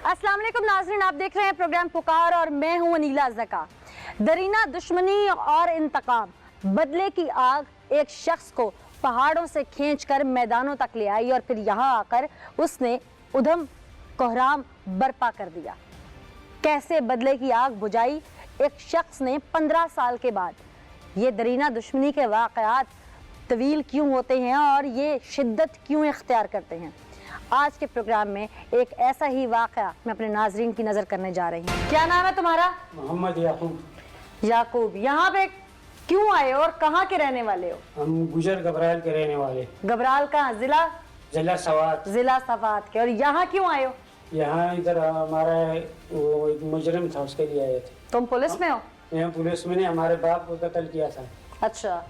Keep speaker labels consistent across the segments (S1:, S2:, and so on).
S1: अस्सलाम वालेकुम नाज़रीन, आप देख रहे हैं प्रोग्राम पुकार और मैं हूं अनीला ज़का। दरीना दुश्मनी और इंतकाम, बदले की आग एक शख्स को पहाड़ों से खींचकर मैदानों तक ले आई और फिर यहाँ आकर उसने उधम कोहराम बर्पा कर दिया। कैसे बदले की आग बुझाई एक शख्स ने 15 साल के बाद। ये दरीना दुश्मनी के वाक़यात तवील क्यों होते हैं और ये शिद्दत क्यों इख्तियार करते हैं, आज के प्रोग्राम में एक ऐसा ही वाक़या मैं अपने नाजरीन की नज़र करने जा रही हूँ। क्या नाम है तुम्हारा?
S2: मोहम्मद याकूब।
S1: याकूब, यहाँ पे क्यों आए हो और कहाँ के रहने वाले हो?
S2: हम गुजर घबराल के रहने वाले।
S1: घबराल कहाँ?
S2: जिला सवात।
S1: जिला सवात के। और यहाँ क्यों आए हो?
S2: यहाँ इधर हमारा वो एक मुजरिम था, उसके लिए आए थे।
S1: तुम पुलिस में हो?
S2: यहाँ पुलिस में ने हमारे बाप को कत्ल किया था।
S1: अच्छा।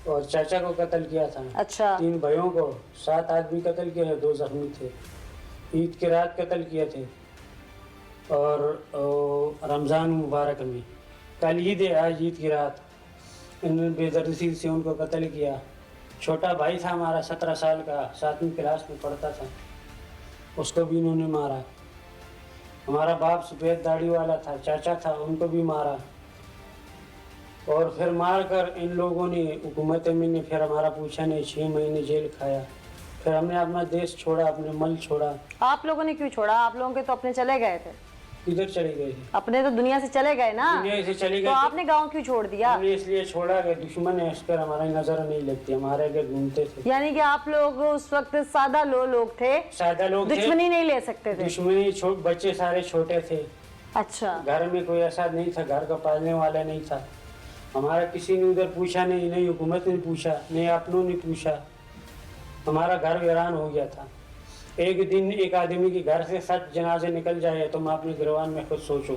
S2: और चाचा को कत्ल किया था।
S1: अच्छा।
S2: 3 भाइयों को 7 आदमी कत्ल किए, 2 जख्मी थे। ईद की रात कत्ल किए थे और रमज़ान मुबारक में कल ईद है, आज ईद की रात इन्होंने बेदर्दी से उनको कत्ल किया। छोटा भाई था हमारा 17 साल का, 7वीं क्लास में पढ़ता था, उसको भी इन्होंने मारा। हमारा बाप सफ़ेद दाढ़ी वाला था, चाचा था, उनको भी मारा। और फिर मार कर इन लोगों ने, हुकूमत अमीन ने फिर हमारा पूछा नहीं, 6 महीने जेल खाया। फिर हमने अपना देश छोड़ा, अपने मल छोड़ा।
S1: आप लोगों ने क्यों छोड़ा? आप लोगों के तो अपने चले गए थे।
S2: किधर चले गए थे?
S1: अपने तो दुनिया से चले गए ना।
S2: दुनिया से चले गए
S1: तो
S2: थे।
S1: आपने गांव क्यों छोड़ दिया?
S2: हमने इसलिए छोड़ा कि दुश्मन है, इस पर हमारी नजर नहीं लगती, हमारे आगे घूमते थे।
S1: यानी कि आप लोग उस वक्त सादा लोग थे,
S2: सादा लोग थे,
S1: दुश्मनी नहीं ले सकते थे।
S2: दुश्मनी, बच्चे सारे छोटे थे।
S1: अच्छा।
S2: घर में कोई ऐसा नहीं था, घर का पालने वाला नहीं था। हमारा किसी ने उधर पूछा नहीं, नहीं हुकूमत ने पूछा, नहीं अपनों ने पूछा। हमारा घर वीरान हो गया था। एक दिन एक आदमी के घर से 7 जनाजे निकल जाए तो मैं अपने गिरवान में खुद सोचो।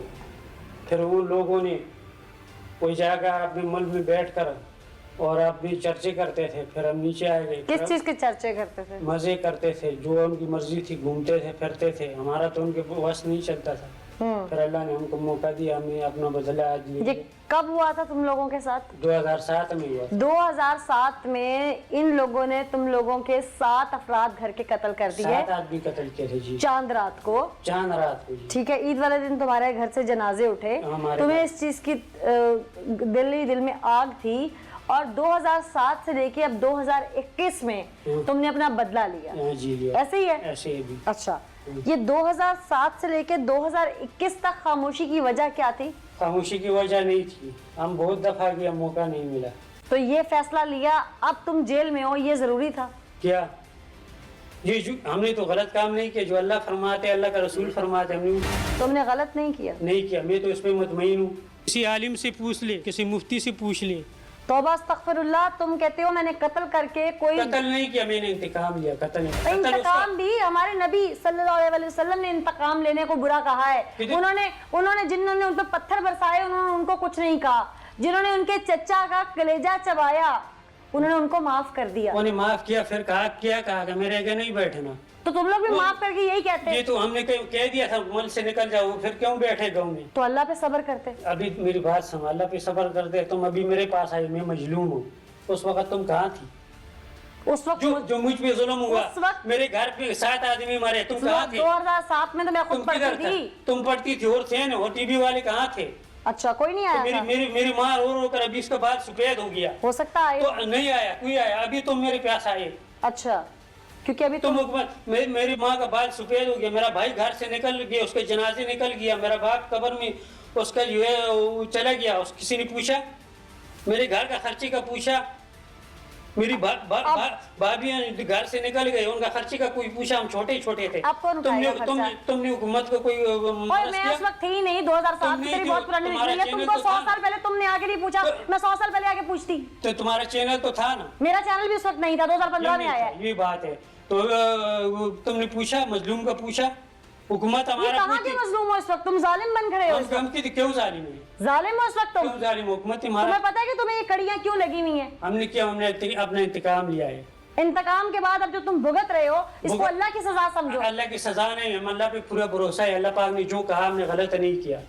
S2: फिर उन लोगों ने कोई जाकर अपने मुल्क में बैठकर और अपनी चर्चे करते थे। फिर हम नीचे आ गए।
S1: किस चीज के चर्चे करते थे?
S2: मजे करते थे, जो उनकी मर्जी थी, घूमते थे, फिरते थे। हमारा तो उनके बस नहीं चलता था। फिर अल्लाह ने हमको मौका दिया, हमने अपना बदला आज लिया।
S1: ये कब हुआ था तुम लोगों के साथ?
S2: 2007 में हुआ।
S1: 2007 में इन लोगों ने तुम लोगों के 7 अफराद घर के कत्ल कर दिए।
S2: 7 आदमी कत्ल किए थे जी।
S1: चांद रात को।
S2: चांद रात को जी।
S1: ठीक है, ईद वाले दिन तुम्हारे घर से जनाजे उठे, तुम्हें इस चीज की दिल में आग थी और 2007 से लेके अब 2021 में तुमने अपना बदला लिया।
S2: जी लिया।
S1: ऐसे ही है?
S2: ऐसे ही भी।
S1: अच्छा, ये 2007 से लेके 2021 तक खामोशी की वजह क्या थी?
S2: खामोशी की वजह नहीं थी, हम बहुत दफा किया, मौका नहीं मिला।
S1: तो ये फैसला लिया, अब तुम जेल में हो, ये जरूरी था
S2: क्या? ये हमने तो गलत काम नहीं किया, जो अल्लाह फरमाते, अल्लाह का रसूल फरमाते, हमने
S1: तुमने गलत नहीं किया।
S2: नहीं किया। मैं तो इस पे मुतमईन हूँ। किसी आलिम से पूछ ले, किसी मुफ्ती से पूछ ले।
S1: तौबा अस्तगफिरुल्लाह, तुम कहते हो मैंने कत्ल करके कोई
S2: कत्ल नहीं किया, मैंने इंतकाम लिया। कत्ल नहीं।
S1: इंतकाम भी हमारे नबी सल्लल्लाहु अलैहि वसल्लम ने इंतकाम लेने को बुरा कहा है। उन्होंने जिन्होंने उन पर पत्थर बरसाए, उन्होंने उनको कुछ नहीं कहा। जिन्होंने उनके चचा का कलेजा चबाया, उन्होंने उनको माफ कर दिया।
S2: उन्हें माफ किया, फिर कहा क्या कहा कि मेरे आगे नहीं बैठना।
S1: तो तुम लोग भी माफ करके यही कहते हैं?
S2: ये तो हमने कह दिया था मुल्क से निकल जाओ, फिर क्यों बैठे गाँव में?
S1: तो अल्लाह पे सब्र करते।
S2: अभी मेरी बात सुनो, अल्लाह पे सब्र करते। तुम अभी मेरे पास आई, मैं मजलूम हूँ। उस वक्त तुम कहाँ थी?
S1: उस वक्त
S2: जो मुझ पे जुल्म हुआ,
S1: उस वक्त
S2: मेरे घर पे 7 आदमी मरे, तुम कहाँ थे?
S1: 2007 में तो मैं खुद पढ़ती थी।
S2: तुम पढ़ती थी और थे ना, और टीवी वाले कहाँ थे?
S1: अच्छा, कोई नहीं आया था?
S2: मेरी माँ रो रो कर अभी इसके बाद सफेद हो गया।
S1: हो सकता है
S2: तो नहीं आया, कोई आया। अभी तुम मेरे पास आए।
S1: अच्छा, क्योंकि अभी
S2: तुम मेरी माँ का बाल सफेद हो गया, मेरा भाई घर से निकल गया, उसके जनाजे निकल गया, मेरा बाप कब्र में उसका जो है चला गया। किसी ने पूछा, मेरे घर का खर्चे का पूछा, मेरी भाभी घर से निकल गए, उनका खर्चे का कोई पूछा, हम छोटे छोटे थे। तुमने हुकूमत को कोई
S1: मैं उस वक्त थी नहीं, 2007 में तेरी बहुत पुरानी निकली है। तुमको 100 साल पहले तुमने आगे नहीं पूछा, मैं 100 साल पहले आगे पूछती।
S2: तो तुम्हारा चैनल तो था ना?
S1: मेरा चैनल भी उस वक्त नहीं था, 2015 में आया।
S2: ये बात है। तो तुमने पूछा, मजलूम का पूछा, हुकूमत हमारा
S1: कहाँ के मजलूम हो इस वक्त? तुम जालिम बन खड़े हो।
S2: हम क्यों जालिम है?
S1: जालिम हो इस वक्त तुम?
S2: क्यों जालिम? हुकूमत
S1: तुम्हें पता है कि तुम्हें ये कड़ियाँ क्यों लगी हुई हैं?
S2: हमने किया, हमने अपना इंतकाम लिया है।
S1: इंतकाम के बाद अब जो तुम भुगत रहे हो, इसको अल्लाह की सजा समझो।
S2: अल्लाह की सजा नहीं, हम अल्लाह पे पूरा भरोसा है। अल्लाह पाक ने जो कहा, हमने गलत नहीं किया,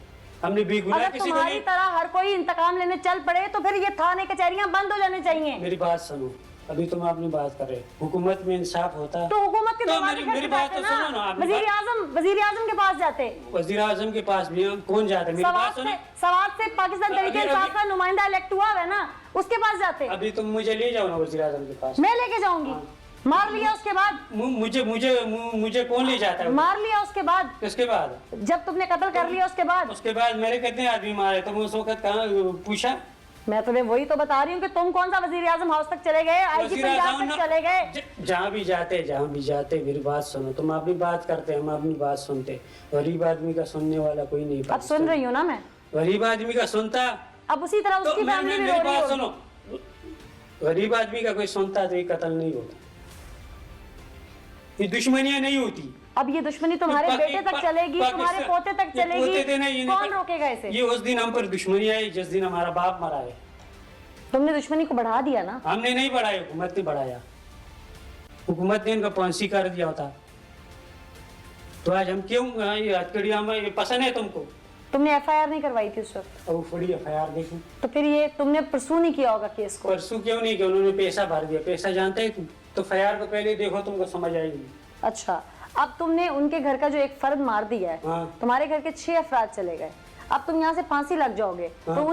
S2: हमने बेगुनाह किसी को नहीं।
S1: तरह हर कोई इंतकाम लेने चल पड़े तो फिर ये थाने कचहरियां बंद हो जानी चाहिए।
S2: मेरी बात सुनो, अभी तुम अपनी बात कर रहे हो, हुकूमत में इंसाफ होता
S1: तो हुकूमत के
S2: तो
S1: दरवाजे
S2: मेरी बात
S1: खटखटाते
S2: तो सुनो ना,
S1: ना,
S2: आपकी
S1: वजीर आजम के पास जाते,
S2: वजीर आजम के पास भी हम कौन जाते, मेरी बात सुनो।
S1: सवाल से पाकिस्तान तहरीक
S2: अभी-
S1: इंसाफ का नुमाइंदा इलेक्ट हुआ है ना, उसके पास जाते।
S2: अभी तुम मुझे ले जाओ ना वजीर आजम के पास,
S1: मैं लेके जाऊंगी, मार लिया उसके बाद,
S2: मुझे मुझे मुझे कौन ले जाता है?
S1: मार लिया उसके बाद,
S2: किसके बाद?
S1: जब तुमने कत्ल कर लिया उसके बाद।
S2: उसके बाद मेरे कितने आदमी मारे, तुम उस वक्त कहाँ पूछा?
S1: मैं तुम्हें वही तो बता रही हूँ कि तुम कौन सा वजीर आजम हाउस तक चले गए, आईजी
S2: वज़ीर
S1: पंजाब
S2: आज़म
S1: तक
S2: ना-
S1: चले गए।
S2: जहाँ भी जाते मेरी बात सुनो, तुम अपनी बात करते हम अपनी बात सुनते, गरीब आदमी का सुनने वाला कोई नहीं।
S1: अब सुन रही हूँ ना मैं,
S2: गरीब आदमी का सुनता
S1: अब उसी तरह
S2: तो
S1: उसकी फैमिली भी
S2: मेरी
S1: रो रही
S2: बात
S1: होगी।
S2: सुनो, गरीब आदमी का कोई सुनता तो ये कत्ल नहीं होता, ये दुश्मनियां नहीं होती।
S1: अब ये दुश्मनी तुम्हारे बेटे तक चलेगी, तुम्हारे पोते तक चलेगी, कौन रोकेगा इसे?
S2: ये उस दिन हम पर दुश्मनी आई जिस दिन हमारा बाप मरा है।
S1: तुमने दुश्मनी को बढ़ा दिया ना।
S2: हमने नहीं बढ़ाया, हुकूमत ने बढ़ाया, हुकूमत ने इनका फांसी कर दिया होता तो आज हम क्यों ये हथकड़ियां में, ये पसंद है तुमको?
S1: तुमने एफआईआर नहीं करवाई थी उस वक्त,
S2: अब फड़ी एफआईआर देखो,
S1: तो फिर ये तुमने परसू नहीं किया होगा केस को।
S2: परसों क्यों नहीं किया? उन्होंने पैसा भर दिया, पैसा जानते है तुम तो एफआईआर को पहले देखो, तुमको समझ आएगी।
S1: अच्छा, अब तुमने उनके घर का जो एक फर्द मार दिया है,
S2: हाँ।
S1: तुम्हारे घर के 6 अफराद चले गए, अब तुम यहाँ से फांसी लग जाओगे,
S2: हाँ।
S1: तो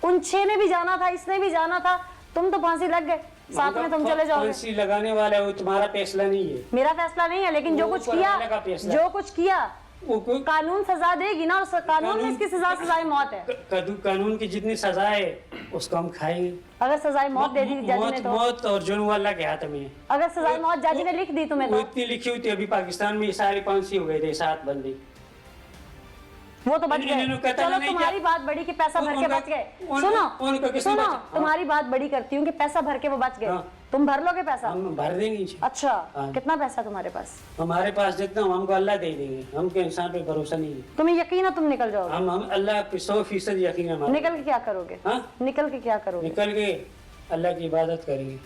S1: उन छह में भी जाना था, इसने भी जाना था, तुम तो फांसी लग गए, साथ में तुम चले जाओगे।
S2: फांसी लगाने वाला है वो तुम्हारा फैसला नहीं है,
S1: मेरा फैसला नहीं है, लेकिन जो
S2: वो
S1: कुछ
S2: ऊपर
S1: किया,
S2: वाले का फैसला।
S1: जो कुछ किया
S2: वो
S1: कानून सजा देगी ना, उस कानून में इसकी सजाए मौत है।
S2: कानून की जितनी सजा है उसको हम खाएंगे।
S1: अगर सजाए मौत दे दी जज ने तो,
S2: मौत और जुर्म अल्लाह के हाथ में है।
S1: अगर सजाए मौत जज ने लिख दी तुम्हें
S2: वो
S1: तो
S2: इतनी लिखी हुई थी, अभी पाकिस्तान में ये सारी फांसी हो गए थे 7 बंदे,
S1: वो तो बच
S2: इन्होंने
S1: गए।
S2: कत्ल
S1: चलो
S2: नहीं
S1: तुम्हारी
S2: किया।
S1: बात बड़ी कि पैसा भर के
S2: उनका-
S1: बच गए।
S2: उनका किसने
S1: सुनो,
S2: बचा?
S1: तुम्हारी बात बड़ी करती हूँ कि पैसा भर के वो बच गए।
S2: हाँ।
S1: तुम भर लोगे पैसा?
S2: हम भर देंगे।
S1: अच्छा,
S2: हाँ।
S1: कितना पैसा तुम्हारे पास?
S2: हमारे पास जितना हमको अल्लाह दे देंगे, हमको इंसान पे भरोसा नहीं है।
S1: तुम्हें यकीन है तुम निकल जाओगे?
S2: हम अल्लाह पे 100% यकीन है हमारा।
S1: निकल के क्या करोगे?
S2: हाँ?
S1: निकल के क्या करोगे?
S2: निकल के अल्लाह की इबादत करेंगे।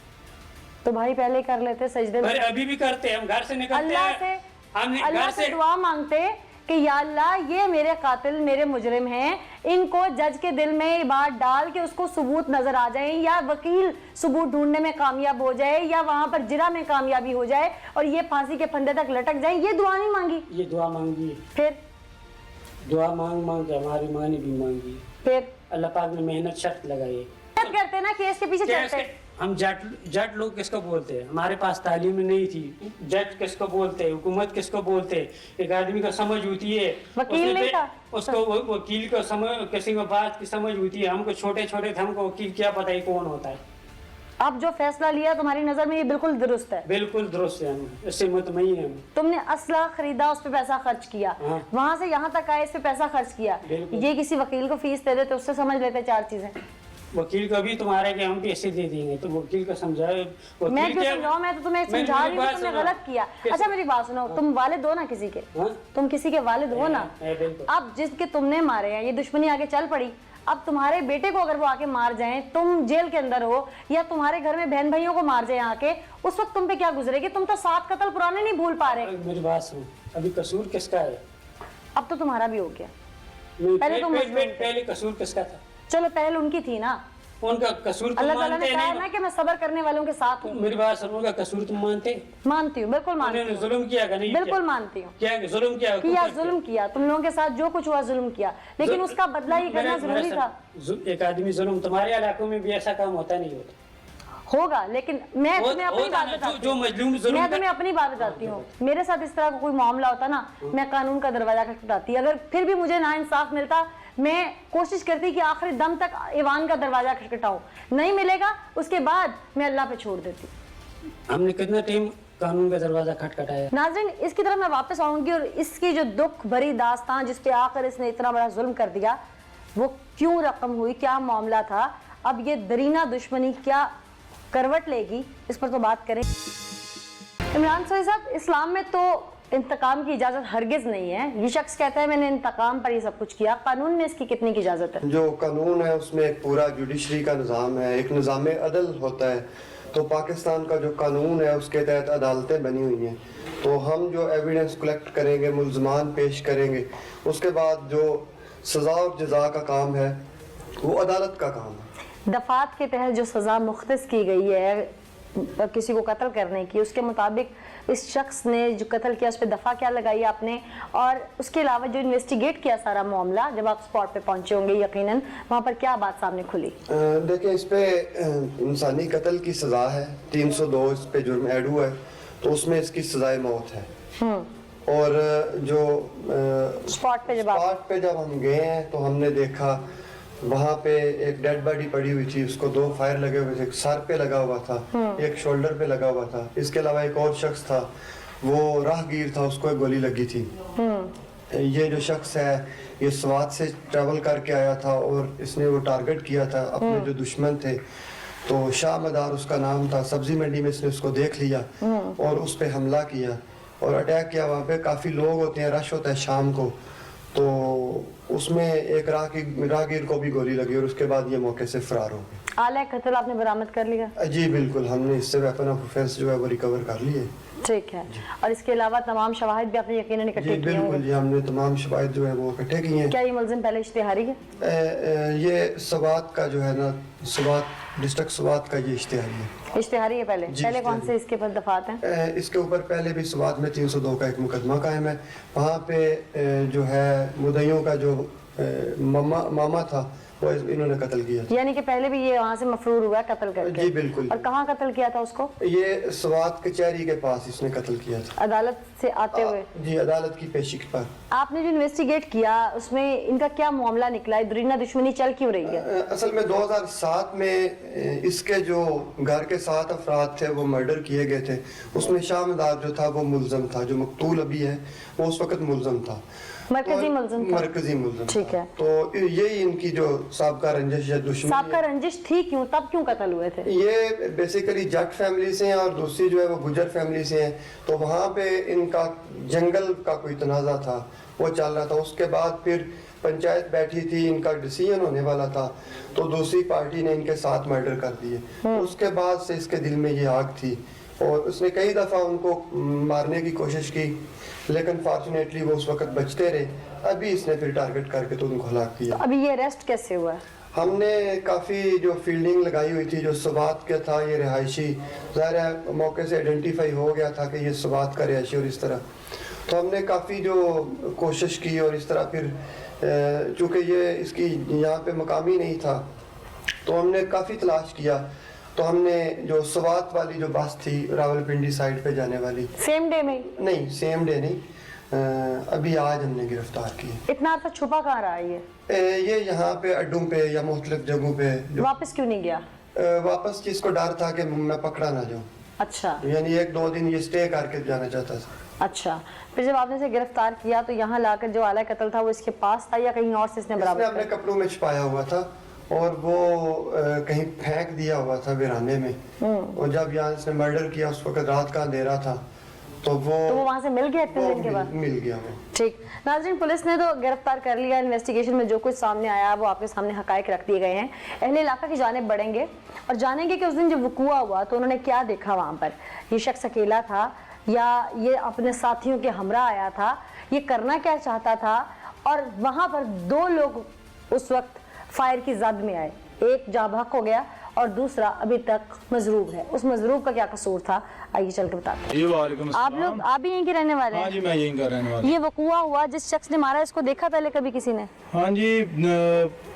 S1: तो भाई पहले कर लेते सजदे में,
S2: अरे अभी भी करते हैं, हम घर से निकलते
S1: अल्लाह से,
S2: हैं, हमने
S1: अल्लाह
S2: घर
S1: से
S2: से
S1: दुआ मांगते कि या अल्लाह ये मेरे कातिल, मेरे मुजरिम हैं, इनको जज के दिल में ये बात डाल के उसको सबूत नजर आ जाए, या वकील सबूत ढूंढने में कामयाब हो जाए, या वहां पर जिरा में कामयाबी हो जाए और ये फांसी के फंदे तक लटक जाए। ये दुआ नहीं मांगी?
S2: ये दुआ मांगी है,
S1: फिर
S2: दुआ मांग मांग के हमारी माँ ने भी मांगी है।
S1: फिर
S2: अल्लाह पाक ने मेहनत शर्त लगाई है।
S1: मेहनत करते ना, केस के पीछे
S2: केस
S1: चलते।
S2: के- हम जट लोग किसको बोलते हैं? हमारे पास तालीम नहीं थी। जज किसको बोलते हैं? हुकूमत किसको बोलते हैं? एक आदमी को समझ होती है,
S1: वकील
S2: उसने
S1: नहीं
S2: पे-
S1: था।
S2: उसको वकील को समझ, किसी को बात की समझ होती है। हमको छोटे छोटे थे, हमको वकील क्या पता है कौन होता है।
S1: अब जो फैसला लिया तुम्हारी नजर में ये बिल्कुल दुरुस्त है?
S2: बिल्कुल दुरुस्त है, हम इससे मुतमईन हैं हम।
S1: तुमने असला खरीदा, उस पे पैसा खर्च किया,
S2: हाँ।
S1: वहां से यहाँ तक आए, इस पे पैसा खर्च किया,
S2: बिल्कुल।
S1: ये किसी वकील को फीस दे देते, उससे समझ लेते 4 चीजें।
S2: वकील को भी तुम्हारे के हम पैसे दे देंगे, तो वकील को समझाए।
S1: मैं क्यों समझाऊं? मैं तो तुम्हें समझा रही हूँ, तुमने गलत किया। अच्छा मेरी बात सुनो, तुम वालिद हो ना किसी के?
S2: हाँ?
S1: तुम किसी के वालिद हो ना?
S2: है, बिल्कुल।
S1: अब जिसके तुमने मारे हैं, ये दुश्मनी आगे चल पड़ी, अब तुम्हारे बेटे को अगर वो आके मार जाएं, तुम जेल के अंदर हो, या तुम्हारे घर में बहन भाइयों को मार जाए आके, उस वक्त तुम पे क्या गुजरेगी? तुम तो 7 कत्ल पुराने नहीं भूल पा रहे।
S2: मेरी बात सुनो, अभी कसूर किसका है?
S1: अब तो तुम्हारा भी हो गया। पहले तो मजलूम थे।
S2: पहले कसूर किसका था?
S1: चलो पहल उनकी थी ना,
S2: उनका कसूर तुम
S1: अल्लाह ताला ने
S2: मानते
S1: कहा
S2: नहीं?
S1: ना कि मैं सब्र करने वालों के साथ हूँ।
S2: मेरी बात सुनो, उनका कसूर तुम मानते?
S1: मानती हूँ, बिल्कुल मानती
S2: उन्होंने
S1: हूँ,
S2: जुल्म किया का नहीं?
S1: बिल्कुल मानती हूँ।
S2: क्या जुल्म किया?
S1: किया, जुल्म किया, तुम लोगों के साथ जो कुछ हुआ जुल्म किया, लेकिन उसका बदला ही करना जरूरी था।
S2: एक आदमी जुल्म, तुम्हारे इलाकों में भी ऐसा काम होता नहीं होता?
S1: होगा, लेकिन मैं तुम्हें अपनी
S2: होता
S1: बात
S2: ना,
S1: बताती
S2: जो
S1: हूँ।
S2: मजलूम जुल्म
S1: मैं तुम्हें अपनी बात बताती हूँ, मेरे साथ इस तरह का कोई मामला होता ना, मैं कानून का दरवाजा खटखटाती, अगर फिर भी मुझे ना इंसाफ मिलता, मैं कोशिश करती कि आखिरी दम तक ईवान का दरवाजा खटखटाऊं, नहीं मिलेगा उसके बाद मैं अल्लाह पे छोड़ देती।
S2: हमने कितना टाइम कानून का दरवाजा खटखटाया।
S1: नाज़रीन, इसकी तरफ मैं वापस आऊंगी और इसकी जो दुख भरी दास्तान जिस पे आकर इसने इतना बड़ा जुल्म कर दिया, वो क्यों रकम हुई, क्या मामला था, अब ये दरीना दुश्मनी क्या करवट लेगी, इस पर तो बात करें। इमरान सोई साहब, इस्लाम में तो इंतकाम की इजाजत हरगिज नहीं है। ये शख्स कहता है मैंने इंतकाम पर ये सब कुछ किया, कानून में इसकी कितनी की इजाजत है?
S3: जो कानून है उसमें एक पूरा जुडिशरी का निज़ाम है, एक निज़ाम अदल होता है। तो पाकिस्तान का जो कानून है उसके तहत अदालतें बनी हुई हैं, तो हम जो एविडेंस कलेक्ट करेंगे, मुल्ज़मान पेश करेंगे, उसके बाद जो सज़ा और जज़ा का काम है वो अदालत का काम है।
S1: दफात के तहत जो सज़ा मुख्तस की गई है किसी को कत्ल करने की, उसके मुताबिक इस शख्स ने जो कत्ल किया उस पर दफ़ा क्या लगाई आपने, और उसके अलावा जो इन्वेस्टिगेट किया सारा मामला, जब आप स्पॉट पे पहुंचे होंगे यकीनन, वहाँ पर क्या बात सामने खुली?
S3: देखिए, इस पे इंसानी कत्ल की सज़ा है, 302 इस पे जुर्म ऐड हुआ है, तो उसमें इसकी सज़ाए मौत है। और जो
S1: स्पॉट पे जब
S3: हम गए हैं तो हमने देखा वहाँ पे एक डेड बॉडी पड़ी हुई थी, उसको 2 फायर लगे हुए थे, एक सर पे लगा हुआ था, एक शोल्डर पे लगा हुआ था। इसके अलावा एक और शख्स था, वो राहगीर था, उसको एक गोली लगी थी। ये जो शख्स है ये स्वात से ट्रैवल करके आया था और इसने वो टारगेट किया था अपने जो दुश्मन थे, तो शाह मदार उसका नाम था। सब्जी मंडी में इसने उसको देख लिया और उस पर हमला किया और अटैक किया। वहाँ पे काफ़ी लोग होते हैं, रश होता है शाम को, तो उसमें एक राहगीर को भी गोली लगी और उसके बाद ये मौके से फरार हो गए।
S1: आला कत्ल आपने बरामद कर लिया?
S3: जी बिल्कुल, हमने इससे वेपन ऑफ ऑफेंस जो है वो रिकवर कर लिए।
S1: ठीक है, और इसके अलावा तमाम शवाहिद भी आपने यकीनन इकट्ठे किए होंगे?
S3: बिल्कुल जी, हमने तमाम शवाहिद जो है वो इकट्ठे किए हैं।
S1: क्या ये मुलजिम पहले इश्तिहारी है?
S3: ये सवात का जो है ना, डिस्ट्रिक्ट सवात का ये इश्तिहारी है।
S1: इश्तिहारी है पहले कौन से इसके ऊपर दफात हैं?
S3: इसके ऊपर पहले भी सवात में 302 का एक मुकदमा कायम है। वहाँ पे जो है मुद्दइयों का जो मामा था वो इन्होंने कत्ल किया।
S1: यानी कि पहले भी ये वहाँ से मफरूर हुआ कत्ल करके?
S3: जी बिल्कुल।
S1: और कहाँ कत्ल किया था उसको?
S3: ये सवात कचहरी के पास इसने कत्ल किया था,
S1: अदालत से आते हुए?
S3: जी, अदालत की पेशी पर।
S1: आपने जो इन्वेस्टिगेट किया उसमें इनका क्या मामला निकला? दरीना दुश्मनी चल क्यों रही है?
S3: असल में 2007 में इसके जो घर के 7 अफराद थे वो मर्डर किए गए थे। उसमें शाह मदार जो था वो मुल्ज़म था, जो मकतूल अभी है वो उस वक्त मुल्ज़म था,
S1: मरकजी मुल्ज़िम। ठीक है,
S3: तो यही इनकी जो साबका रंजिश या दुश्मनी।
S1: साबका रंजिश थी क्यों? तब क्यों कत्ल हुए थे?
S3: ये बेसिकली जट फैमिली से हैं और दूसरी जो है वो गुजर फैमिली से हैं, तो वहाँ पे इनका जंगल का कोई तनाज़ा था वो चल रहा था। उसके बाद फिर पंचायत बैठी थी, इनका डिसीजन होने वाला था, तो दूसरी पार्टी ने इनके साथ मर्डर कर दिए। उसके बाद से इसके दिल में ये आग थी और उसने कई दफ़ा उनको मारने की कोशिश की, लेकिन फॉर्चुनेटली वो उस वक्त बचते रहे। अभी इसने फिर टारगेट करके तो उनको हलाक किया।
S1: तो अभी ये अरेस्ट कैसे हुआ?
S3: हमने काफ़ी जो फील्डिंग लगाई हुई थी, जो सवात का था ये रिहायशी, ज़ाहिर है मौके से आइडेंटिफाई हो गया था कि ये सवात का रिहायशी, और इस तरह तो हमने काफ़ी जो कोशिश की और इस तरह फिर चूँकि ये इसकी यहाँ पे मकामी नहीं था तो हमने काफ़ी तलाश किया, तो हमने जो सवात वाली जो बस थी रावलपिंडी साइड पे जाने वाली,
S1: सेम डे में?
S3: नहीं, सेम डे नहीं, अभी आज हमने गिरफ्तार की।
S1: इतना अर्सा छुपा कहाँ रहा है
S3: ये यहाँ पे अड्डों पे या मुख्तलिफ जगहों पे
S1: वापस क्यों नहीं गया?
S3: वापस जिसको डर था कि मैं पकड़ा ना जाऊँ,
S1: अच्छा,
S3: यानी 1-2 दिन ये स्टे करके जाना चाहता था।
S1: अच्छा, फिर जब आपने इसे गिरफ्तार किया तो यहाँ लाकर जो आला कत्ल था वो इसके पास था या कहीं और से इसने बरामद
S3: अपने कपड़ों में छुपाया हुआ था और वो कहीं फेंक दिया हुआ था वीराने में, और जब यहाँ इसने मर्डर किया उस वक्त रात का अंधेरा था, तो वो
S1: वहाँ से मिल गया इतने दिन के बाद?
S3: मिल गया वो।
S1: ठीक, नाज़रीन, पुलिस ने तो गिरफ्तार कर लिया। इन्वेस्टिगेशन में जो कुछ सामने आया वो आपके सामने हकायक रख दिए गए हैं। अहले इलाका की जानिब बढ़ेंगे और जानेंगे कि उस दिन जब वकूआ हुआ तो उन्होंने क्या देखा वहाँ पर। ये शख्स अकेला था या ये अपने साथियों के हमरा आया था, ये करना क्या चाहता था, और वहाँ पर 2 लोग उस वक्त फायर की जद में आए, एक जहाँ बहक हो गया और दूसरा अभी तक मजरूब है। उस मजरूब का क्या कसूर था, आइए चल के बताते हैं। आप भी यहीं के रहने वाले हैं?
S4: हाँ जी, मैं यहीं का रहने वाला।
S1: ये वकूआ हुआ, जिस शख्स ने मारा इसको देखा पहले कभी किसी ने?
S4: हाँ जी,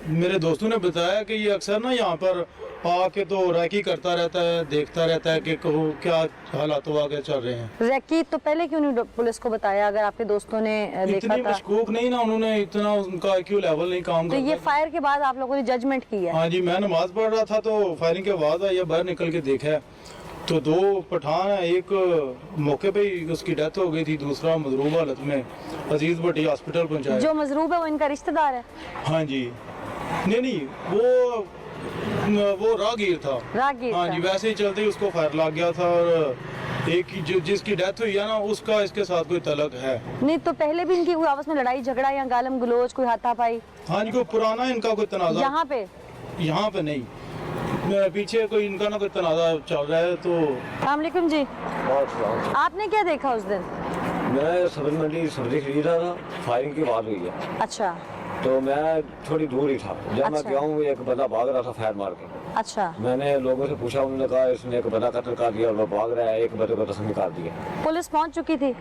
S4: मेरे दोस्तों ने बताया कि ये अक्सर ना यहाँ पर आके तो रैकी करता रहता है, देखता रहता है कि क्या हालात आगे चल रहे हैं।
S1: रैकी तो पहले क्यों नहीं पुलिस को बताया अगर आपके दोस्तों ने देखा था?
S4: मशकूक नहीं ना, उन्होंने इतना उनका आईक्यू लेवल नहीं काम
S1: तो ये फायर के बाद आप लोगों ने जजमेंट की है?
S4: हाँ जी, मैं नमाज पढ़ रहा था तो फायरिंग के बाद ये बाहर निकल के देखा तो 2 पठान है, एक मौके पे ही उसकी डेथ हो गई थी, दूसरा मजरूब हालत में अजीज भट्टी हॉस्पिटल पहुंचाया।
S1: जो मजरूब है वो इनका रिश्तेदार है?
S4: हाँ जी, नहीं वो राहगीर था। हाँ जी, वैसे ही चलते ही उसको फायर लग गया था, और एक जिसकी डेथ हुई है ना उसका इसके साथ कोई तलक है
S1: नहीं। तो पहले भी इनकी कोई आपस में लड़ाई झगड़ा या गालम गलोच, कोई हाथापाई?
S4: हाँ जी, कोई पुराना इनका कोई तनाजा यहाँ पे नहीं, पीछे कोई इनका ना कोई तनाजा चल रहा है। तो
S1: अस्सलाम वालेकुम जी, आपने क्या देखा उस दिन?
S5: मैं सब्जी मंडी सब्जी खरीद रहा था, फायरिंग की बात हुई है।
S1: अच्छा,
S5: तो मैं थोड़ी दूर ही था, जब मैं
S1: अच्छा।
S5: गया हूँ एक बंदा भाग रहा था फायर मार के।
S1: अच्छा,
S5: میں نے لوگوں سے پوچھا, انہوں نے کہا اس نے ایک بندہ قتل کر دیا اور وہ بھاگ رہا ہے, ایک بندے کو زخمی کر دیا.
S1: पुलिस पहुंच चुकी थी?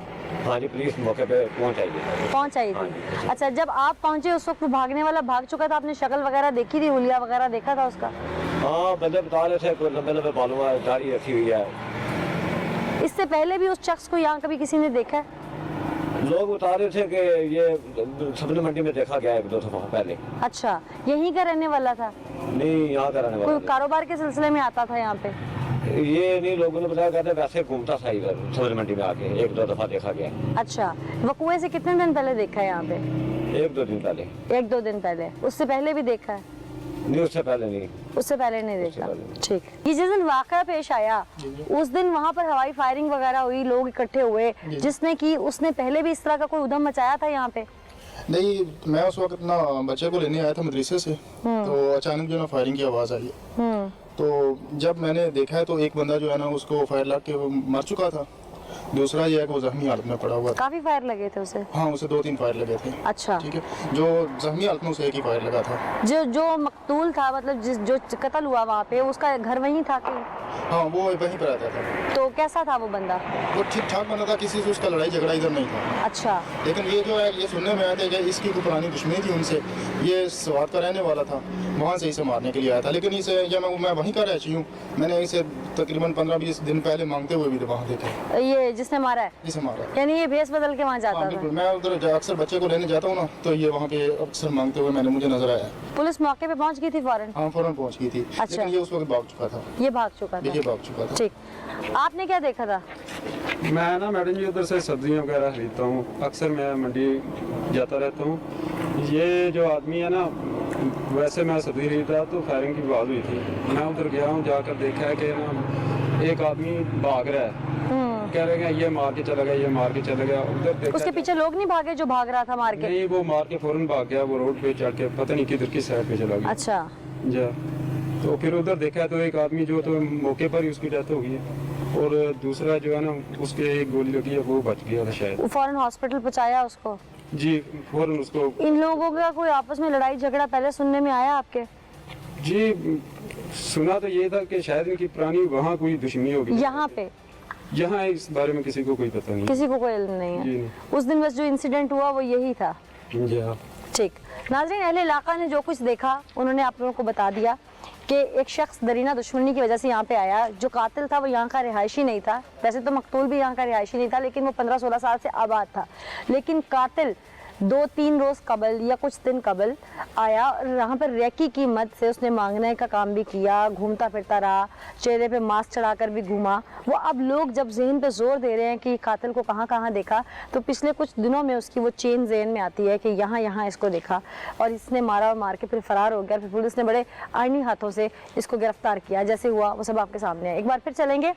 S5: ہاں جی, پولیس موقع پہ پہنچ آئی ہے.
S1: پہنچ آئی تھی. اچھا, جب آپ پہنچے اس وقت وہ بھاگنے والا بھاگ چکا تھا, آپ نے شکل وغیرہ دیکھی تھی, حلیہ وغیرہ دیکھا تھا اس کا؟
S5: ہاں, بندے بتا رہے تھے, کوئی لمبے لمبے بالوں ہے, داڑھی رکھی ہوئی ہے.
S1: اس سے پہلے بھی اس شخص کو یہاں کبھی کسی نے دیکھا ہے؟
S5: لوگ بتا رہے تھے کہ یہ سبزی منڈی میں دیکھا گیا ایک دو دفعہ پہلے.
S1: اچھا, یہیں کا رہنے والا تھا؟
S5: نہیں, یہاں کا رہنے
S1: کوئی
S5: والا
S1: کاروبار کے سلسلے میں آتا تھا یہاں پہ؟
S5: نہیں. یہ نہیں, لوگوں نے بتایا, کہتے ویسے گھومتا تھا ادھر سبزی منڈی میں آ کے, ایک دو دفعہ دیکھا گیا.
S1: اچھا, وقوعے سے کتنے دن پہلے دیکھا ہے یہاں پہ؟
S5: ایک دو دن پہلے.
S1: ایک دو دن پہلے. اس سے پہلے بھی دیکھا ہے؟
S5: نہیں, اس سے پہلے نہیں.
S1: اس سے پہلے نہیں دیکھا.
S5: پہلے نہیں.
S1: ٹھیک. یہ جس دن واقعہ پیش آیا اس دن وہاں پر ہوائی فائرنگ وغیرہ ہوئی, لوگ اکٹھے ہوئے, جس نے کی اس نے پہلے بھی اس طرح کا کوئی ادھم مچایا تھا یہاں پہ؟
S6: نہیں, میں اس وقت اپنا بچے کو لینے آیا تھا مدرسے سے, تو اچانک جو ہے نا فائرنگ کی آواز آئی ہے. تو جب میں نے دیکھا ہے تو ایک بندہ جو ہے نا اس کو فائر لگ کے وہ مر چکا تھا, دوسرا یہ ہے کہ وہ زخمی حالت میں پڑا ہوا تھا.
S1: کافی فائر لگے تھے اسے؟
S6: ہاں, اسے 2-3 فائر لگے تھے.
S1: اچھا,
S6: ٹھیک ہے, جو زخمی حالت میں اسے ایک ہی فائر لگا تھا.
S1: جو مقتول تھا, مطلب جو قتل ہوا وہاں پہ, اس کا گھر وہیں تھا کہ؟
S6: ہاں, وہ وہیں پر آتا تھا.
S1: تو کیسا تھا وہ بندہ؟
S6: وہ ٹھیک ٹھاک بندہ تھا, کسی سے اس کا لڑائی جھگڑا ادھر نہیں تھا.
S1: اچھا.
S6: لیکن یہ جو ہے, یہ سننے میں آیا تھا کہ اس کی کوئی پرانی دشمنی تھی ان سے, یہ سوات کا رہنے والا تھا, وہاں سے اسے مارنے کے لیے آیا تھا. لیکن اسے, یا میں وہیں کا رہتی ہوں, میں نے اسے تقریباً 15-20 دن پہلے مانگتے ہوئے بھی وہاں دیکھا.
S1: یہ جس نے مارا ہے؟
S6: جسے مارا.
S1: یعنی یہ بھیس بدل کے وہاں جاتا تھا؟
S6: بالکل, میں ادھر اکثر بچے کو لینے جاتا ہوں نا, تو یہ وہاں پہ اکثر مانگتے ہوئے مجھے نظر آیا.
S1: پولیس موقع پہ پہنچ گئی تھی فوراً؟
S6: ہاں, فوراً پہنچ گئی تھی.
S1: اچھا.
S6: لیکن یہ اس وقت بھاگ چکا تھا.
S1: یہ بھاگ چکا تھا.
S6: یہ بھاگ چکا تھا.
S1: ٹھیک. آپ نے کیا دیکھا تھا؟
S7: میں نا میڈم جی ادھر سے سبزیاں وغیرہ خریدتا ہوں, اکثر میں منڈی جاتا رہتا ہوں. یہ جو آدمی ہے نا, ویسے میں سبزی خرید رہا تو فائرنگ کی آواز ہوئی تھی, میں ادھر گیا ہوں, جا کر دیکھا ہے کہ نا ایک آدمی بھاگ رہا ہے, کہہ رہے ہیں یہ مار کے چلا گیا, یہ مار کے چلا گیا. ادھر دیکھا
S1: اس کے پیچھے لوگ نہیں بھاگے جو بھاگ رہا تھا مار کے؟
S7: نہیں, وہ مار کے فوراً بھاگ گیا, وہ روڈ پہ چڑھ کے پتہ نہیں کدھر کی سائڈ پہ چلا گیا.
S1: اچھا.
S7: جا تو پھر ادھر دیکھا تو ایک آدمی جو تو موقع پر ہی اس کی ڈیتھ ہو گئی ہے, اور دوسرا جو ہے نا اس کے ایک گولی لگی ہے, وہ بچ گیا تھا شاید.
S1: فوراً ہاسپٹل پہنچایا اس کو؟
S7: جی, فوراً اس کو.
S1: ان لوگوں کا کوئی آپس میں لڑائی جھگڑا پہلے سننے میں آیا آپ کے؟
S7: جی, سنا تو یہ تھا کہ شاید ان کی پرانی وہاں کوئی دشمنی ہوگی.
S1: یہاں پہ؟
S7: یہاں اس بارے میں کسی کو کوئی پتہ نہیں.
S1: کسی کو کوئی علم نہیں ہے.
S7: جی.
S1: اس دن بس جو انسیڈنٹ ہوا وہ یہی تھا.
S7: جی ہاں.
S1: ٹھیک. ناظرین, اہل علاقہ نے جو کچھ دیکھا انہوں نے آپ لوگوں کو بتا دیا کہ ایک شخص درینہ دشمنی کی وجہ سے یہاں پہ آیا. جو قاتل تھا وہ یہاں کا رہائشی نہیں تھا, ویسے تو مقتول بھی یہاں کا رہائشی نہیں تھا, لیکن وہ 15-16 سال سے آباد تھا. لیکن قاتل 2-3 روز قبل یا کچھ دن قبل آیا اور یہاں پر ریکی کی مد سے اس نے مانگنے کا کام بھی کیا, گھومتا پھرتا رہا, چہرے پہ ماسک چڑھا کر بھی گھوما. وہ اب لوگ جب ذہن پہ زور دے رہے ہیں کہ قاتل کو کہاں کہاں دیکھا, تو پچھلے کچھ دنوں میں اس کی وہ چین ذہن میں آتی ہے کہ یہاں اس کو دیکھا اور اس نے مارا اور مار کے پھر فرار ہو گیا. پھر پولیس نے بڑے آئینی ہاتھوں سے اس کو گرفتار کیا. جیسے ہوا وہ سب آپ کے سامنے ہے. ایک بار پھر چلیں گے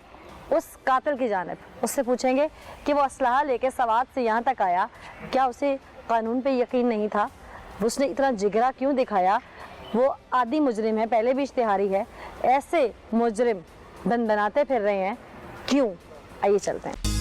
S1: اس قاتل کی جانب, اس سے پوچھیں گے کہ وہ اسلحہ لے کے سوات سے یہاں تک آیا, کیا اسے قانون پہ یقین نہیں تھا, اس نے اتنا جگرا کیوں دکھایا؟ وہ عادی مجرم ہے, پہلے بھی اشتہاری ہے, ایسے مجرم دندناتے پھر رہے ہیں کیوں؟ آئیے چلتے ہیں.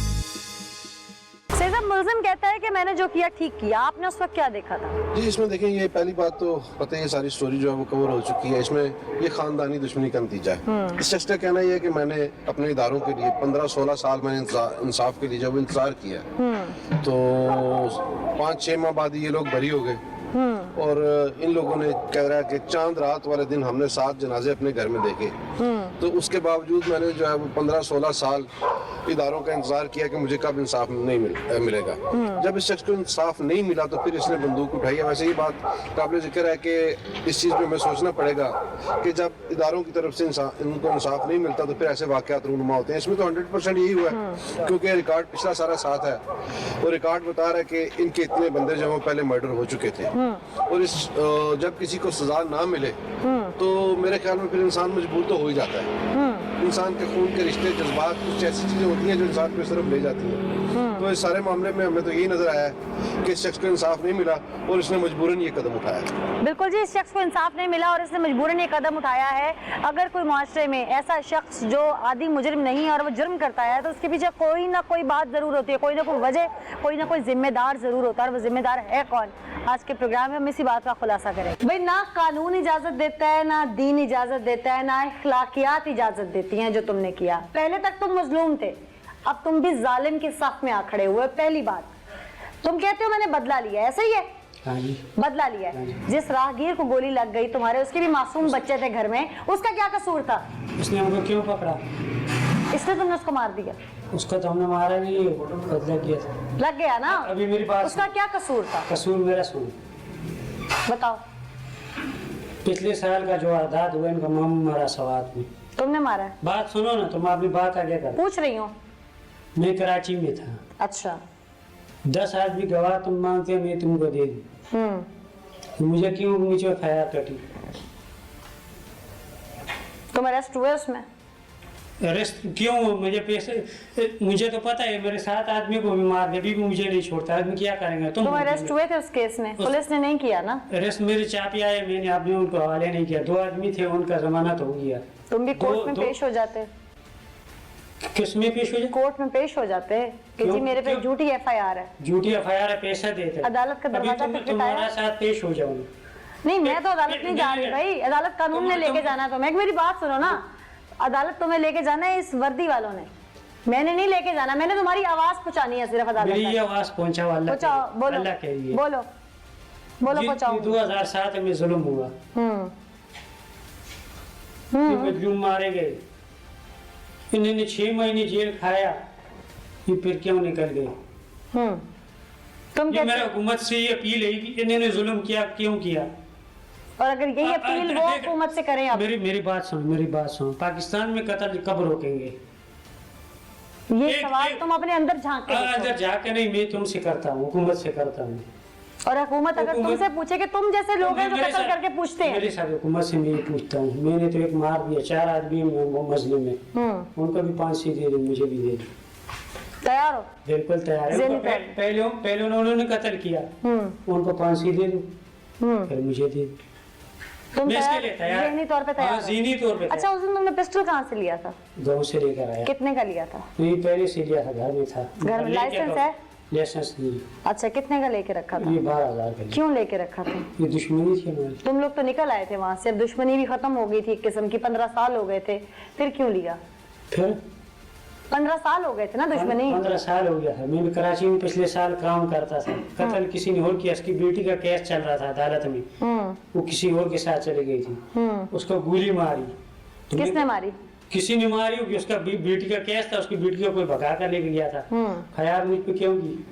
S1: ملزم کہتا ہے کہ میں نے جو کیا ٹھیک کیا. آپ نے اس وقت کیا دیکھا تھا؟
S8: جی, اس میں دیکھیں, یہ پہلی بات تو پتہ ہے, یہ ساری سٹوری جو ہے وہ کور ہو چکی ہے. اس میں یہ خاندانی دشمنی کا نتیجہ ہے. اس شخص کا کہنا یہ ہے کہ میں نے اپنے اداروں کے لیے 15-16 سال میں نے انصاف کے لیے جب انتظار کیا, تو 5-6 ماہ بعد یہ لوگ بری ہو گئے. اور ان لوگوں نے کہہ رہا ہے کہ چاند رات والے دن ہم نے 7 جنازے اپنے گھر میں دیکھے. تو اس کے باوجود میں نے جو ہے وہ 15-16 سال اداروں کا انتظار کیا کہ مجھے کب انصاف نہیں ملے گا. جب اس شخص کو انصاف نہیں ملا تو پھر اس نے بندوق اٹھائی ہے. ویسے یہ بات قابل ذکر ہے کہ اس چیز پہ ہمیں سوچنا پڑے گا کہ جب اداروں کی طرف سے ان کو انصاف نہیں ملتا تو پھر ایسے واقعات رونما ہوتے ہیں. اس میں تو 100% یہی ہوا ہے, کیونکہ ریکارڈ پچھلا سارا ساتھ ہے. وہ ریکارڈ بتا رہا ہے کہ ان کے اتنے بندے جو ہیں پہلے مرڈر ہو چکے تھے. اور جب کسی کو سزا نہ ملے تو میرے خیال میں پھر انسان مجبور تو ہو ہی جاتا ہے. इंसान के खून के रिश्ते, जज्बात, कुछ ऐसी चीज़ें होती हैं जो इंसान को सिर्फ ले जाती हैं। तो इस सारे मामले में हमें तो यही नज़र आया है कि इस शख्स को इंसाफ नहीं मिला और इसने मजबूरन ये कदम उठाया।
S1: बिल्कुल जी, इस शख्स को इंसाफ नहीं मिला और इसने मजबूरन ये कदम उठाया है। अगर कोई माशरे में ऐसा शख्स जो आदि मुजरिम नहीं है और वो जुर्म करता है तो उसके पीछे कोई ना कोई बात ज़रूर होती है, कोई ना कोई वजह, कोई ना कोई जिम्मेदार ज़रूर होता है। और वो जिम्मेदार है कौन? आज के प्रोग्राम में हम इसी बात का खुलासा करेंगे। भाई, ना कानून इजाज़त देता है, ना दीन इजाज़त देता है, ना अखलाकियात इजाज़त देती हैं जो तुमने किया। पहले तक तुम मजलूम थे, अब तुम भी जालिम के साथ में आ खड़े हुए। पहली बात, तुम कहते हो मैंने बदला लिया, ऐसा ही है?
S2: हाँ जी।
S1: बदला लिया है। जिस राहगीर को गोली लग गई तुम्हारे, उसके भी मासूम बच्चे थे घर में, उसका क्या कसूर था?
S2: उसने हमको क्यों पकड़ा?
S1: इसलिए तुमने उसको मार दिया?
S2: उसको तो हमने मारा नहीं, बदला किया था।
S1: लग गया ना?
S2: अभी मेरी बात
S1: उसका क्या कसूर था?
S2: कसूर मेरा सुन।
S1: बताओ।
S2: पिछले साल का जो आदाद हुआ इनका मामू मारा सवात में।
S1: तुमने मारा है?
S2: बात सुनो ना, तुम अपनी बात आगे कर।
S1: पूछ रही हूँ।
S2: मैं कराची में था।
S1: अच्छा।
S2: 10 आदमी गवाह तुम मांगते हो, मैं तुमको दे दूं। मुझे क्यों मुझे फायर कटी?
S1: तुम अरेस्ट हुए उसमें?
S2: अरेस्ट क्यों? मुझे पैसे, मुझे तो पता है मेरे 7 आदमी को भी मार दे, अभी भी मुझे नहीं छोड़ता। आदमी क्या करेंगे?
S1: तुम अरेस्ट हुए थे उस केस में? पुलिस ने नहीं किया ना
S2: अरेस्ट? मेरे चापी आए, मैंने आपने उनको हवाले नहीं किया। 2 आदमी थे, उनका जमानत हो गया।
S1: तुम भी कोर्ट में पेश हो जाते।
S2: किस में पेश हो जाए?
S1: कोर्ट में पेश हो जाते कि जी मेरे पे झूठी FIR है।
S2: झूठी FIR है, पैसा देते।
S1: अदालत का दरवाजा
S2: तुम्हारा साथ पेश हो जाऊँ?
S1: नहीं, मैं तो अदालत नहीं जा रही भाई। अदालत कानून ने लेके जाना है तुम्हें। मेरी बात सुनो ना, अदालत तुम्हें लेके जाना है इस वर्दी वालों ने, मैंने नहीं लेके जाना। मैंने तुम्हारी आवाज पहुंचानी है सिर्फ अदालत
S2: मेरी आवाज पहुंचाओ। अल्लाह
S1: पहुंचाओ, बोलो
S2: अल्लाह के लिए
S1: बोलो बोलो पहुंचाओ।
S2: 2007 में जुल्म हुआ, मजलूम मारे गए, इन्होंने 6 महीने जेल खाया, ये फिर क्यों निकल गए?
S1: तुम
S2: ये मेरा हुकूमत से ये अपील है कि इन्होंने जुल्म किया, क्यों किया?
S1: और अगर यही अपील वो हुकूमत से करें आप?
S2: मेरी बात सुनो। पाकिस्तान में कत्ल कब रोकेंगे?
S1: ये सवाल तुम अपने अंदर झांक के
S2: अंदर जाके नहीं, मैं तुमसे करता हूँ, हुकूमत से करता हूँ।
S1: और हुकूमत अगर तुमसे पूछे कि तुम जैसे लोग हैं जो कत्ल करके पूछते हैं,
S2: मेरे साथ हुकूमत से मैं पूछता हूँ। मैंने तो एक मार दिया, 4 आदमी मजलूम में, उनको भी 5 दे दो, मुझे भी दे दो।
S1: तैयार हो?
S2: बिल्कुल तैयार है। पहले उन्होंने कत्ल किया, उनको 5 दे दो, फिर मुझे दे दो।
S1: तुम
S2: मैं इसके लिए तैयार,
S1: ज़हनी तौर पे तैयार हो?
S2: ज़हनी तौर पे।
S1: अच्छा, उस दिन तुमने पिस्टल कहाँ से लिया था?
S2: गाँव से लेकर आया।
S1: कितने का लिया था?
S2: नहीं, पहले से लिया था, घर में था।
S1: घर में लाइसेंस है?
S2: लाइसेंस नहीं।
S1: अच्छा, कितने का लेके रखा था?
S2: ये 12,000 का।
S1: क्यों लेके रखा था?
S2: ये दुश्मनी थी हमारी।
S1: तुम लोग तो निकल आए थे वहां से, अब दुश्मनी भी खत्म हो गई थी एक किस्म की। 15 साल हो गए थे, फिर क्यों लिया?
S2: फिर
S1: 15 साल हो गए थे ना दुश्मनी?
S2: 15 साल हो गया था। मैं भी कराची में पिछले साल काम करता था। कत्ल किसी ने और किया, उसकी बेटी का केस चल रहा था अदालत में, वो किसी और के साथ चली गई थी, उसको गोली मारी।
S1: किसने मारी?
S2: किसी ने मारी होगी, उसका बेटी का केस था, उसकी बेटी को कोई भगा कर लेके गया था। खैर मुझ पे क्यों की?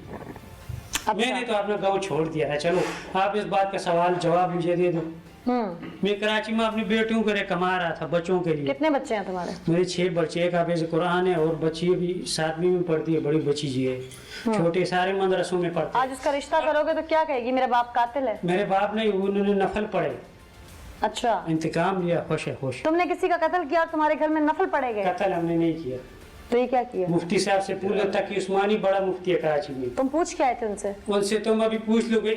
S2: मैंने तो अपना गाँव छोड़ दिया था। चलो आप इस बात का सवाल जवाब मुझे दे दो। मैं कराची में अपनी बेटियों के लिए कमा रहा था, बच्चों के लिए।
S1: कितने बच्चे हैं तुम्हारे?
S2: मेरे 6 बच्चे, एक हाफिज़ कुरान है और बच्ची भी 7वीं में पढ़ती है, बड़ी बच्ची जी है, छोटे सारे मदरसों में पढ़ते।
S1: आज उसका रिश्ता करोगे तो क्या कहेगी? मेरा बाप कातिल है?
S2: मेरे बाप नहीं, उन्होंने नफल पढ़े।
S1: अच्छा,
S2: इंतकाम लिया, खुश है खुश।
S1: तुमने किसी का कत्ल किया और तुम्हारे घर में नफल पड़े गए?
S2: कत्ल हमने नहीं किया।
S1: तो ये क्या किया?
S2: मुफ्ती साहब से पूछ लो, तकी उस्मानी बड़ा मुफ्ती है कराची में,
S1: तुम पूछ के आए थे उनसे?
S2: उनसे तुम अभी पूछ लोगे।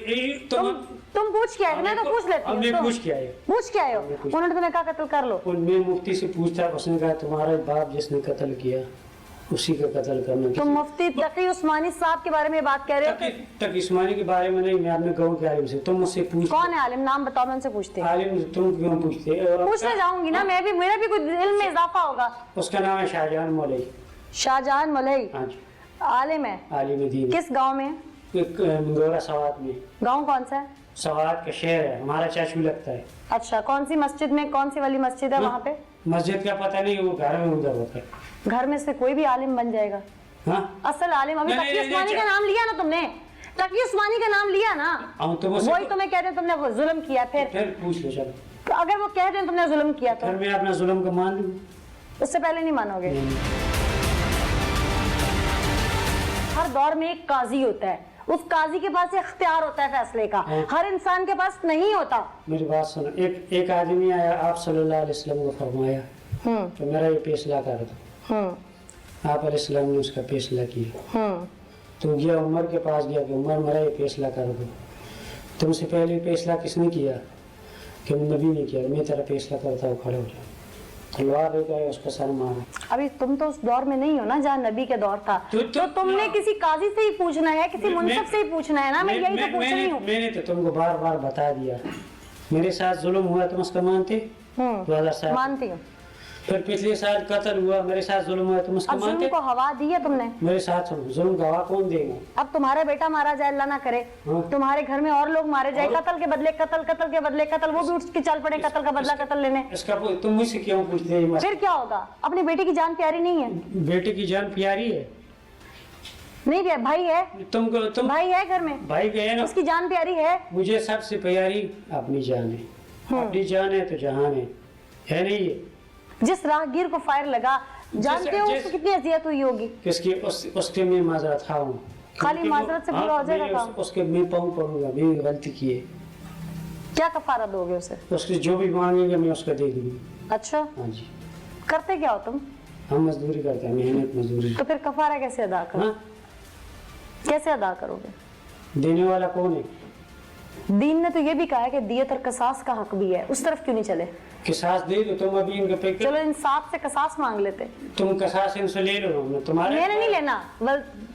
S1: तुम पूछ के आए थे? मैं तो पूछ लेती हूँ।
S2: हमने पूछ के आए।
S1: पूछ के आए हो? उन्होंने तुम्हें कहा कत्ल कर लो?
S2: मैं मुफ्ती से पूछता, उसने कहा तुम्हारा बाप जिसने कत्ल किया उसी का कत्ल करना।
S1: तुम मुफ्ती तकी उस्मानी साहब के बारे में बात कह रहे हो?
S2: तकी उस्मानी के बारे में नहीं, मैं अपने गाँव के आलिम से। तुम मुझसे पूछ।
S1: कौन है आलिम? नाम बताओ, मैं उनसे पूछती हूँ।
S2: आलिम तुम क्यों पूछते?
S1: पूछने जाऊंगी ना मैं भी, मेरा भी कुछ इल्म में इजाफा होगा।
S2: उसका नाम है शाहजहान मौलवी।
S1: शाहजहान मौलवी?
S2: हाँ जी,
S1: आलिम है।
S2: आलिम दीन।
S1: किस गांव में?
S2: मंगोरा सवात में।
S1: गांव कौन सा है?
S2: सवात का शहर है, हमारा चाचू लगता है।
S1: अच्छा, कौन सी मस्जिद में? कौन सी वाली मस्जिद है वहाँ पे?
S2: मस्जिद का पता नहीं, वो घर में उधर होता है।
S1: घर में से कोई भी आलिम बन जाएगा?
S2: हाँ?
S1: असल आलिम। अभी तकी उस्मानी का नाम लिया ना तुमने? तकी उस्मानी का नाम लिया ना? वही तुम्हें कहते हैं तुमने जुल्म किया। फिर
S2: पूछ लो। चलो,
S1: तो अगर वो कहते हैं तुमने जुल्म किया तो
S2: फिर मैं अपना जुल्म को मान लूं?
S1: उससे पहले नहीं मानोगे? हर दौर में एक काजी होता है, उस काजी के पास इख्तियार होता है फैसले का, हर इंसान के पास नहीं होता।
S2: मेरी बात सुनो। एक आदमी आया, आप सल्लल्लाहु अलैहि वसल्लम को फरमाया, तो मेरा ये फैसला कर दो। आप अलैहिस्सलाम ने उसका फैसला किया, तो गया उमर के पास गया कि उमर मेरा ये फैसला कर दो। तुमसे पहले फैसला किसने किया? कि नबी ने किया। मैं तेरा फैसला करता हूँ, खड़े हो जाओ। तलवार लेकर आया, उसका सर मारा।
S1: अभी तुम तो उस दौर में नहीं हो ना जहाँ नबी के दौर था, तो तुमने किसी काजी से ही पूछना है, किसी मुनसब से ही पूछना है ना। मैं यही तो पूछ रही हूँ।
S2: मैंने तो तुमको बार बार बता दिया, मेरे साथ जुल्म हुआ, तुम उसका मानते? 2007
S1: मानती हूँ।
S2: फिर पिछले साल कत्ल हुआ, मेरे साथ जुल्म हुआ, तुम उसका
S1: अब जुल्म
S2: मानते?
S1: को हवा दी है तुमने।
S2: मेरे साथ जुल्म का हवा कौन देगा?
S1: अब तुम्हारा बेटा मारा जाए, अल्लाह ना करे, तुम्हारे घर में और लोग मारे जाए, कत्ल के बदले कत्ल, कत्ल के बदले कत्ल, वो भी उठ के चल पड़े कत्ल का बदला कत्ल लेने।
S2: इसका तुम मुझसे क्यों पूछते हो?
S1: फिर क्या होगा? अपनी बेटी की जान प्यारी नहीं है?
S2: बेटे की जान प्यारी है।
S1: नहीं प्यार, भाई है,
S2: तुम
S1: भाई है घर में,
S2: भाई गए ना,
S1: उसकी जान प्यारी है।
S2: मुझे सबसे प्यारी अपनी जान है। अपनी जान है तो जहान है नहीं ये?
S1: जिस राहगीर को फायर लगा, जानते हो उसको कितनी अजियत हुई होगी?
S2: किसकी? उसके मैं माजरत खाऊं।
S1: खाली माजरत से पूरा हो जाएगा काम?
S2: उसके मैं पाऊं पड़ूंगा, मैं गलती की है।
S1: क्या कफारा दोगे उसे?
S2: उसके जो भी मांगेंगे मैं उसका दे दूंगी।
S1: अच्छा,
S2: हाँ जी।
S1: करते क्या हो तुम?
S2: हम मजदूरी करते हैं, मेहनत मजदूरी।
S1: तो फिर कफारा कैसे अदा करो?
S2: हाँ?
S1: कैसे अदा करोगे?
S2: देने वाला कौन है?
S1: दीन ने तो ये भी कहा है कि दियत और कसास का हक भी है, उस तरफ क्यों नहीं चले?
S2: किसास दे दो तुम, अभी इनके पे
S1: चलो इंसाफ से कसास मांग लेते।
S2: तुम कसास इनसे ले लो, तुम्हारे
S1: मैंने नहीं लेना,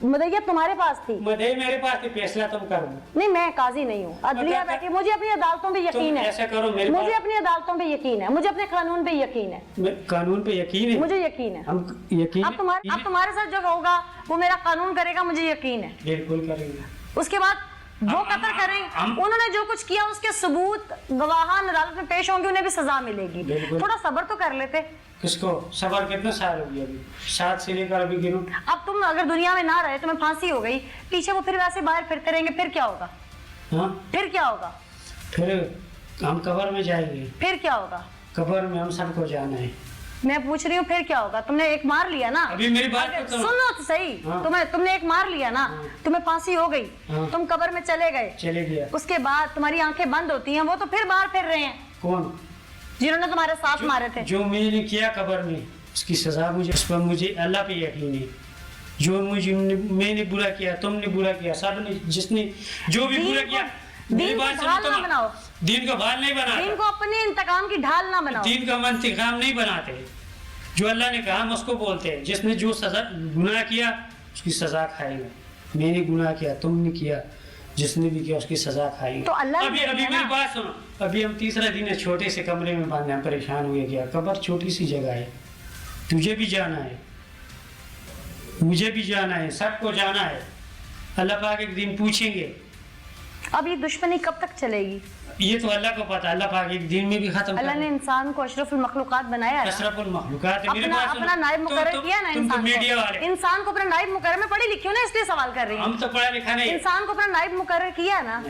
S1: मदैयत तुम्हारे पास थी।
S2: मदई मेरे पास थी, फैसला तुम कर दो।
S1: नहीं, मैं काजी नहीं हूँ, अदलिया बैठी, मुझे अपनी अदालतों पे यकीन है।
S2: ऐसा करो, मेरे
S1: मुझे अपनी अदालतों पे यकीन है, मुझे अपने कानून पे यकीन है।
S2: कानून पे यकीन है?
S1: मुझे यकीन है।
S2: हम यकीन
S1: अब तुम्हारे साथ जो होगा वो मेरा कानून करेगा, मुझे यकीन है।
S2: बिल्कुल करेंगे।
S1: उसके बाद जो कत्ल करें, उन्होंने जो कुछ किया उसके सबूत गवाहान अदालत में पेश होंगे, उन्हें भी सजा मिलेगी। थोड़ा सब्र तो कर लेते।
S2: किसको सबर? कितने साल हो गए? अभी 7 से लेकर अभी गिनो।
S1: अब तुम अगर दुनिया में ना रहे, तुम्हें फांसी हो गई, पीछे वो फिर वैसे बाहर फिरते रहेंगे, फिर क्या होगा?
S2: हाँ?
S1: फिर क्या होगा?
S2: फिर हम कब्र में जाएंगे।
S1: फिर क्या होगा?
S2: कब्र में हम सबको जाना है।
S1: मैं पूछ रही हूँ फिर क्या होगा? तुमने एक मार लिया ना,
S2: अभी मेरी बात तो
S1: सुनो तो सही।
S2: हाँ।
S1: तुमने एक मार लिया ना, तुम्हें फांसी हो गई,
S2: हाँ।
S1: तुम कब्र में चले गए,
S2: चले गया।
S1: उसके बाद तुम्हारी आंखें बंद होती हैं, वो तो फिर बाहर फिर रहे हैं।
S2: कौन?
S1: जिन्होंने तुम्हारे साथ मारे थे।
S2: जो मैंने किया कब्र में, उसकी सजा मुझे, उस पर मुझे अल्लाह पे यकीन है। जो मैंने बुरा किया, तुमने बुरा किया, सबने, जिसने जो भी बुरा किया,
S1: दीन को ढाल ना बनाओ।
S2: दीन को भाल नहीं बनाते,
S1: दीन को अपने इंतकाम की ढाल ना बनाओ।
S2: दीन का इंतकाम नहीं बनाते। जो अल्लाह ने कहा हम उसको बोलते हैं। जिसने जो सजा गुनाह किया उसकी सजा खाएगा। मैंने गुनाह किया, तुमने किया, जिसने भी किया उसकी सजा खाएगी।
S1: तो अल्लाह
S2: अभी मेरी बात सुनो, अभी हम तीसरा दिन है, छोटे से कमरे में बांधे, हम परेशान हुए। क्या कब्र छोटी सी जगह है, तुझे भी जाना है, मुझे भी जाना है, सबको जाना है। अल्लाह पाक एक दिन पूछेंगे।
S1: अब ये दुश्मनी कब तक चलेगी?
S2: ये तो अल्लाह को पता, अल्लाह पाक एक दिन में भी खत्म।
S1: अल्लाह ने इंसान को अशरफुल मखलूकात बनाया है,
S2: अशरफुल मखलूकात है। मेरी बात सुनो,
S1: अपना नायब मुकर्रर किया ना इंसान
S2: मीडिया
S1: को।
S2: वाले
S1: इंसान को अपना नायब मुकर्रर, में पढ़ी लिखी हूँ ना इसलिए सवाल कर रही हूँ।
S2: हम तो पढ़ा लिखा नहीं।
S1: इंसान को अपना नायब मुकर्रर किया है ना,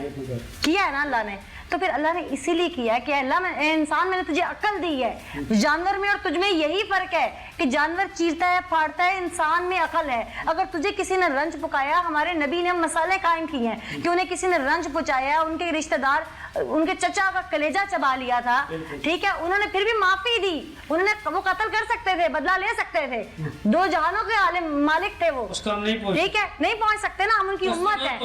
S1: किया है ना अल्लाह ने। तो फिर अल्लाह ने इसीलिए किया कि अल्लाह इंसान, मैंने तुझे अक्ल दी है। जानवर में और तुझ में यही फर्क है कि जानवर चीरता है, फाड़ता है, इंसान में अकल है। अगर तुझे किसी ने रंज पकाया, हमारे नबी ने मसाले कायम किए हैं कि उन्हें किसी ने रंज पहुंचाया, उनके रिश्तेदार, उनके चचा का कलेजा चबा लिया था, ठीक है, उन्होंने फिर भी माफी दी। उन्होंने वो कत्ल कर सकते थे, बदला ले सकते थे, 2 जहानों के आलिम मालिक थे वो,
S2: उसको हम नहीं पहुंच,
S1: ठीक है, नहीं पहुंच सकते ना, हम उनकी उम्मत है।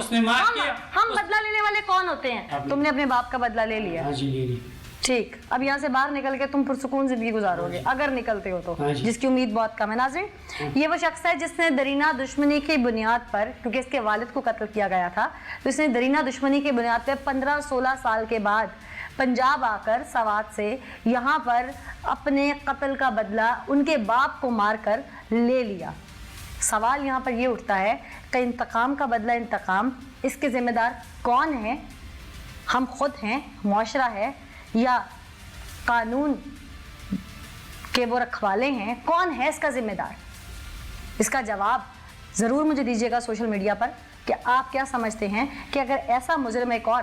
S1: हम बदला लेने वाले कौन होते हैं? तुमने अपने बाप का बदला ले लिया।
S2: हाँ जी, ले ली।
S1: ठीक, अब यहाँ से बाहर निकल के तुम पुरसुकून जिंदगी गुजारोगे, अगर निकलते हो तो, जिसकी उम्मीद बहुत कम है। नाज़रीन, ये वो शख्स है जिसने दरीना दुश्मनी की बुनियाद पर, क्योंकि इसके वालिद को कत्ल किया गया था, तो इसने दरीना दुश्मनी की बुनियाद पर 15-16 साल के बाद पंजाब आकर सवात से यहाँ पर अपने कत्ल का बदला उनके बाप को मारकर ले लिया। सवाल यहाँ पर ये उठता है कि इंतकाम का बदला इंतकाम, इसके जिम्मेदार कौन है? हम खुद हैं, मुआशरा है, या कानून के वो रखवाले हैं? कौन है इसका जिम्मेदार? इसका जवाब ज़रूर मुझे दीजिएगा सोशल मीडिया पर कि आप क्या समझते हैं कि अगर ऐसा मुजरिम एक और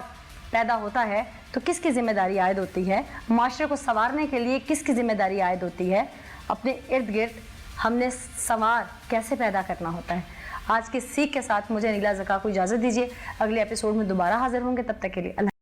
S1: पैदा होता है तो किसकी जिम्मेदारी आयद होती है? माशरे को संवारने के लिए किसकी जिम्मेदारी आयद होती है? अपने इर्द गिर्द हमने संवार कैसे पैदा करना होता है? आज की सीख के साथ मुझे अनीला ज़का को इजाज़त दीजिए। अगले एपिसोड में दोबारा हाजिर होंगे, तब तक के लिए अल्लाह।